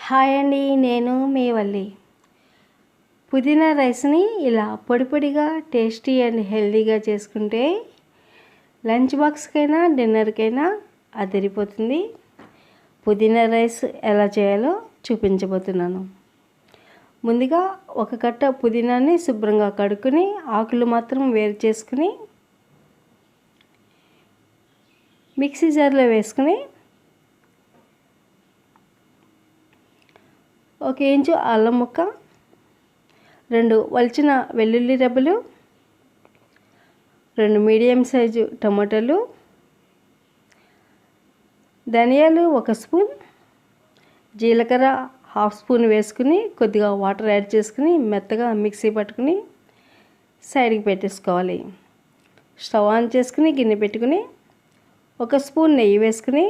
Hi అండి, నేను మీ వల్లి. పుదీనా రైస్ని ఇలా పొడి పొడిగా టేస్టీ అండ్ హెల్తీగా చేసుకుంటే లంచ్ బాక్స్కైనా డిన్నర్కైనా అదిరిపోతుంది. పుదీనా రైస్ ఎలా చేయాలో చూపించబోతున్నాను. ముందుగా ఒక కట్ట పుదీనాని శుభ్రంగా కడుక్కుని ఆకులు మాత్రం వేరు చేసుకుని మిక్సీ జార్లో వేసుకుని 1 ఇంచు అల్లం ముక్క, 2 వలిచిన వెల్లుల్లి రెబ్బలు, 2 మీడియం సైజు టమాటాలు, ధనియాలు 1 స్పూన్, జీలకర్ర 1/2 స్పూన్ వేసుకుని కొద్దిగా వాటర్ యాడ్ చేసుకుని మెత్తగా మిక్సీ పట్టుకుని సైడ్కి పెట్టేసుకోవాలి. స్టవ్ ఆన్ చేసుకుని గిన్నె పెట్టుకుని 1 స్పూన్ నెయ్యి వేసుకుని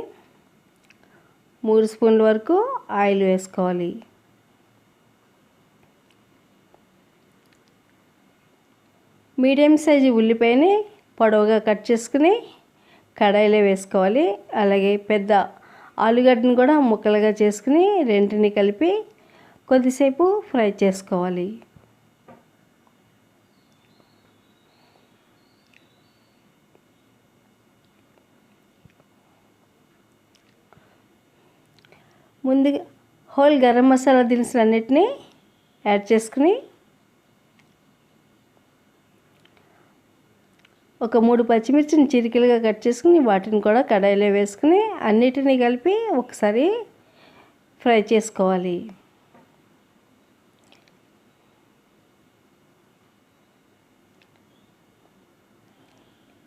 3 స్పూన్ల వరకు ఆయిల్ వేసుకోవాలి. మీడియం సైజు ఉల్లిపాయని పొడవుగా కట్ చేసుకుని కడాయిలో వేసుకోవాలి. అలాగే పెద్ద ఆలుగడ్డను కూడా ముక్కలుగా చేసుకుని రెంటిని కలిపి కొద్దిసేపు ఫ్రై చేసుకోవాలి. ముందుగా హోల్ గరం మసాలా దినుసులు అన్నిటినీ యాడ్ చేసుకుని ఒక 3 పచ్చిమిర్చిని చిరికలుగా కట్ చేసుకుని వాటిని కూడా కడాయిలో వేసుకుని అన్నిటినీ కలిపి ఒకసారి ఫ్రై చేసుకోవాలి.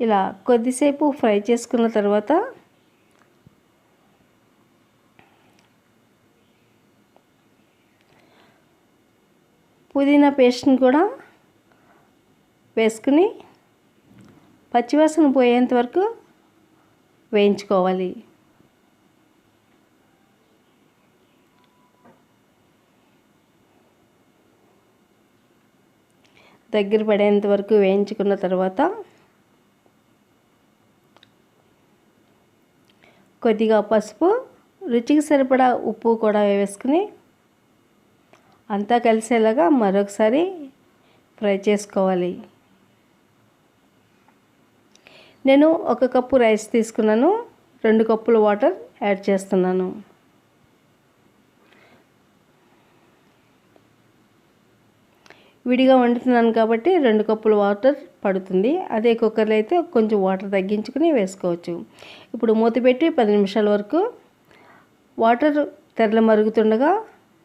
ఇలా కొద్దిసేపు ఫ్రై చేసుకున్న తర్వాత పుదీనా పేస్ట్ని కూడా వేసుకుని పచ్చివాసన పోయేంత వరకు వేయించుకోవాలి. దగ్గర పడేంత వరకు వేయించుకున్న తర్వాత కొద్దిగా పసుపు, రుచికి సరిపడా ఉప్పు కూడా వేసుకుని అంతా కలిసేలాగా మరొకసారి ఫ్రై చేసుకోవాలి. నేను 1 కప్పు రైస్ తీసుకున్నాను, 2 కప్పుల వాటర్ యాడ్ చేస్తున్నాను. విడిగా వండుతున్నాను కాబట్టి 2 కప్పుల వాటర్ పడుతుంది. అదే కుక్కర్లో అయితే కొంచెం వాటర్ తగ్గించుకుని వేసుకోవచ్చు. ఇప్పుడు మూత పెట్టి 10 నిమిషాల వరకు వాటర్ తెరలు మరుగుతుండగా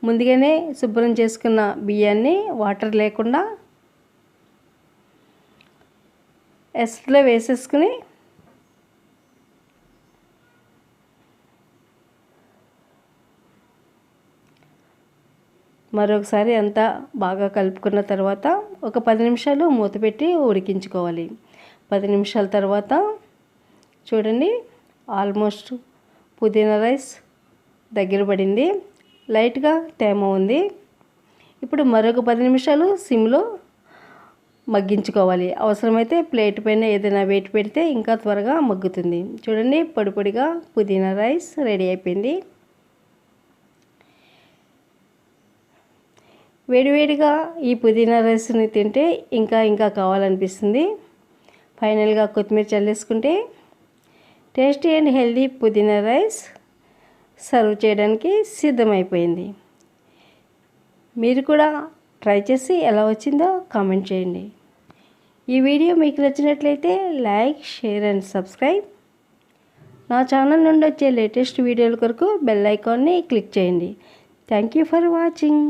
ముందుగానే శుభ్రం చేసుకున్న బియ్యాన్ని వాటర్ లేకుండా ఎసట్లో వేసేసుకుని మరొకసారి అంతా బాగా కలుపుకున్న తర్వాత ఒక 10 నిమిషాలు మూత పెట్టి ఉడికించుకోవాలి. 10 నిమిషాల తర్వాత చూడండి, ఆల్మోస్ట్ పుదీనా రైస్ దగ్గర పడింది. లైట్గా తేమ ఉంది. ఇప్పుడు మరొక 10 నిమిషాలు సిమ్లో మగ్గించుకోవాలి. అవసరమైతే ప్లేట్ పైన ఏదైనా వేడి పెడితే ఇంకా త్వరగా మగ్గుతుంది. చూడండి, పొడి పొడిగా పుదీనా రైస్ రెడీ అయిపోయింది. వేడివేడిగా ఈ పుదీనా రైస్ని తింటే ఇంకా కావాలనిపిస్తుంది. ఫైనల్గా కొత్తిమీర చల్లేసుకుంటే టేస్టీ అండ్ హెల్తీ పుదీనా రైస్ సర్వ్ చేయడానికి సిద్ధమైపోయింది. మీరు కూడా ట్రై చేసి ఎలా వచ్చిందో కామెంట్ చేయండి. ఈ వీడియో మీకు నచ్చినట్లయితే లైక్, షేర్ అండ్ సబ్స్క్రైబ్. నా ఛానల్ నుండి వచ్చే లేటెస్ట్ వీడియోల కొరకు బెల్ ఐకాన్ని క్లిక్ చేయండి. Thank you for watching.